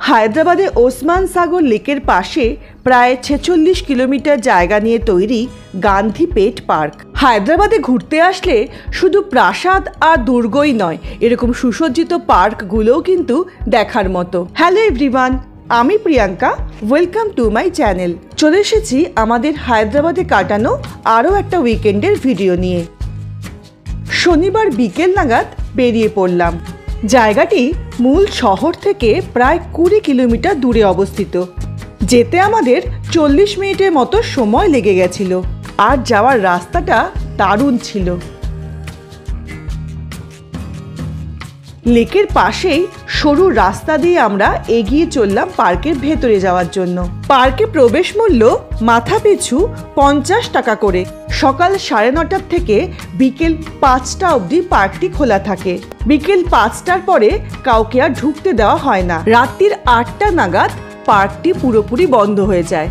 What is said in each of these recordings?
হায়দ্রাবাদে ওসমান সাগর লেকের পাশে প্রায় 46 কিলোমিটার জায়গা নিয়ে তৈরি গান্ধী পেট পার্ক। হায়দ্রাবাদে ঘুরতে আসলে শুধু প্রাসাদ আর দুর্গই নয়, এরকম সুসজ্জিত পার্কগুলোও কিন্তু দেখার মতো। হ্যালো এভরিওয়ান, আমি Priyanka, welcome to my channel. চলে এসেছি আমাদের হায়দ্রাবাদে কাটানো আরও একটা উইকেন্ডের ভিডিও নিয়ে। শনিবার বিকেল নাগাদ বেরিয়ে পড়লাম। জায়গাটি মূল শহর থেকে প্রায় 20 কিলোমিটার দূরে অবস্থিত। যেতে আমাদের 40 মিনিটের মতো সময় লেগে গেছিল, আর যাওয়ার রাস্তাটা দারুণ ছিল। লেকের পাশেই সরু রাস্তা দিয়ে আমরা এগিয়ে চললাম পার্কের ভেতরে যাওয়ার জন্য। পার্কে প্রবেশ মূল্য মাথাপিছু 50 টাকা করে। সকাল 9:30 থেকে বিকেল 5টা অবধি পার্কটি খোলা থাকে। বিকেল 5টার পরে কাউকে আর ঢুকতে দেওয়া হয় না। রাত্রির 8টা নাগাদ পার্কটি পুরোপুরি বন্ধ হয়ে যায়।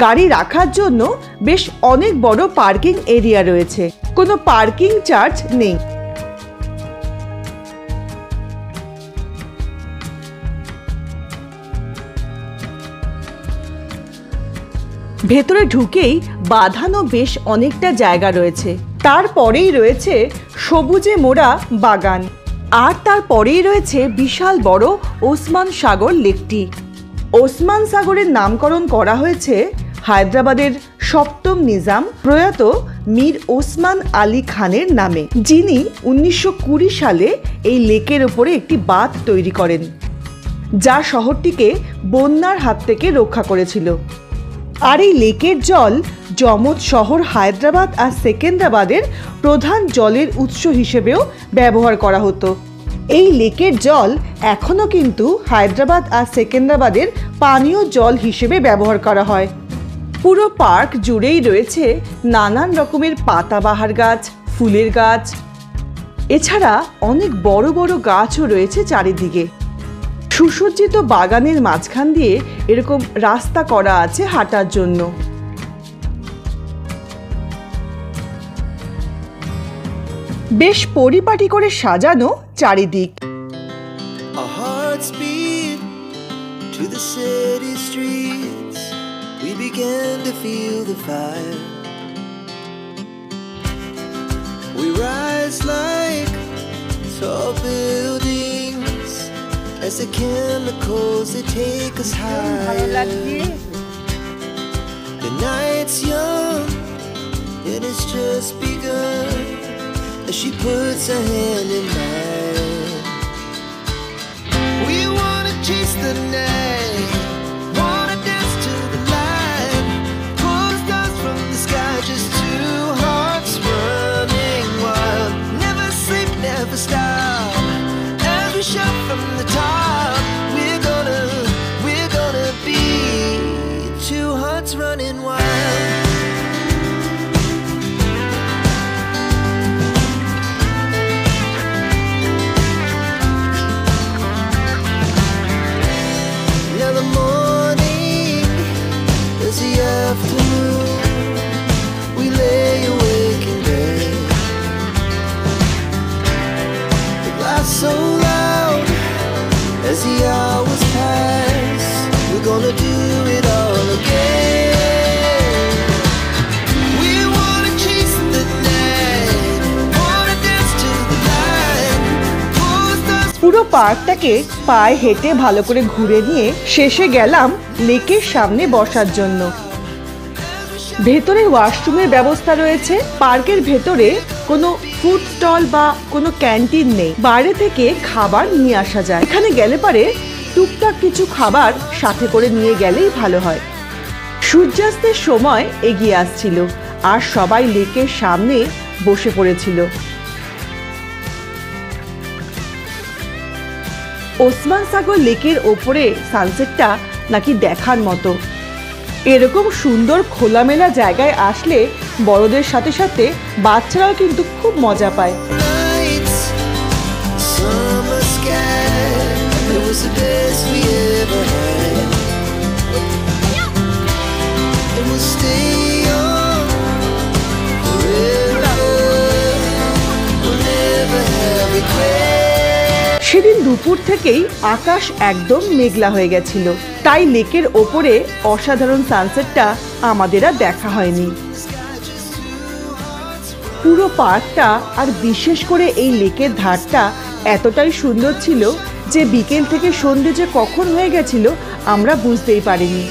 গাড়ি রাখার জন্য বেশ অনেক বড় পার্কিং এরিয়া রয়েছে, কোনো পার্কিং চার্জ নেই। ভেতরে ঢুকেই বাঁধানো বেশ অনেকটা জায়গা রয়েছে। তারপরেই রয়েছে সবুজে মোড়া বাগান, আর তারপরেই রয়েছে বিশাল বড় ওসমান সাগর লেকটি। ওসমান সাগরের নামকরণ করা হয়েছে হায়দ্রাবাদের 7ম নিজাম প্রয়াত মীর ওসমান আলী খানের নামে, যিনি 1920 সালে এই লেকের ওপরে একটি বাঁধ তৈরি করেন, যা শহরটিকে বন্যার হাত থেকে রক্ষা করেছিল। আর এই লেকের জল জমজ শহর হায়দ্রাবাদ আর সেকেন্দ্রাবাদের প্রধান জলের উৎস হিসেবেও ব্যবহার করা হতো। এই লেকের জল এখনও কিন্তু হায়দ্রাবাদ আর সেকেন্দ্রাবাদের পানীয় জল হিসেবে ব্যবহার করা হয়। পুরো পার্ক জুড়েই রয়েছে নানান রকমের পাতাবাহার গাছ, ফুলের গাছ, এছাড়া অনেক বড় বড় গাছও রয়েছে চারিদিকে। সুসজ্জিত বাগানের মাঝখান দিয়ে এরকম রাস্তা করা আছে হাঁটার জন্য। বেশ পরিপাটি করে সাজানো চারিদিক। As the chemicals, they take us higher. The night's young and it's just begun, as she puts her hand in mine. We wanna chase the night, wanna dance to the light, pull stars from the sky, just two hearts running wild. Never sleep, never stop, every shot from the top. Running wild. Now the morning is the afternoon. We lay awake in bed, the glass so loud as the hours pass. We're gonna do it all again. পুরো পার্কটাকে পায়ে হেঁটে ভালো করে ঘুরে নিয়ে শেষে গেলাম লেকের সামনে বসার জন্য। ভেতরে ওয়াশরুমের ব্যবস্থা রয়েছে। পার্কের ভেতরে কোনো ফুড স্টল বা কোনো ক্যান্টিন নেই, বাইরে থেকে খাবার নিয়ে আসা যায়। এখানে গেলে পারে টুকটাক কিছু খাবার সাথে করে নিয়ে গেলেই ভালো হয়। সূর্যাস্তের সময় এগিয়ে আসছিল আর সবাই লেকের সামনে বসে পড়েছিল। ওসমান সাগর লেকের ওপরে সানসেটটা নাকি দেখার মতো। এরকম সুন্দর খোলামেলা জায়গায় আসলে বড়দের সাথে সাথে বাচ্চারাও কিন্তু খুব মজা পায়। সেদিন দুপুর থেকেই আকাশ একদম মেঘলা হয়ে গেছিল, তাই লেকের ওপরে অসাধারণ সানসেটটা আমাদের আর দেখা হয়নি। পুরো পার্কটা আর বিশেষ করে এই লেকের ধারটা এতটাই সুন্দর ছিল যে বিকেল থেকে সন্ধ্যে যে কখন হয়ে গেছিল আমরা বুঝতেই পারিনি।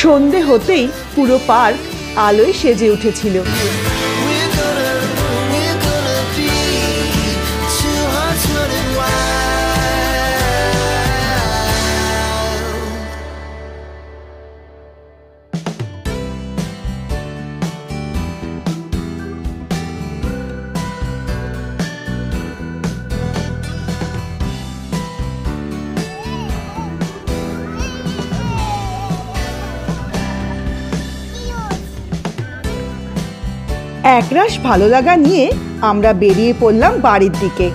সন্ধে হতেই পুরো পার্ক আলোয় সেজে উঠেছিল। একরাশ ভালো লাগা নিয়ে আমরা বেরিয়ে পড়লাম বাড়ির দিকে।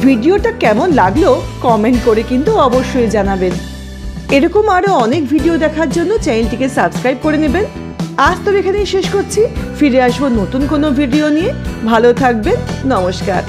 ভিডিওটা কেমন লাগলো কমেন্ট করে কিন্তু অবশ্যই জানাবেন। এরকম আরো অনেক ভিডিও দেখার জন্য চ্যানেলটিকে সাবস্ক্রাইব করে নেবেন। আজ তো এখানেই শেষ করছি, ফিরে আসবো নতুন কোনো ভিডিও নিয়ে। ভালো থাকবেন, নমস্কার।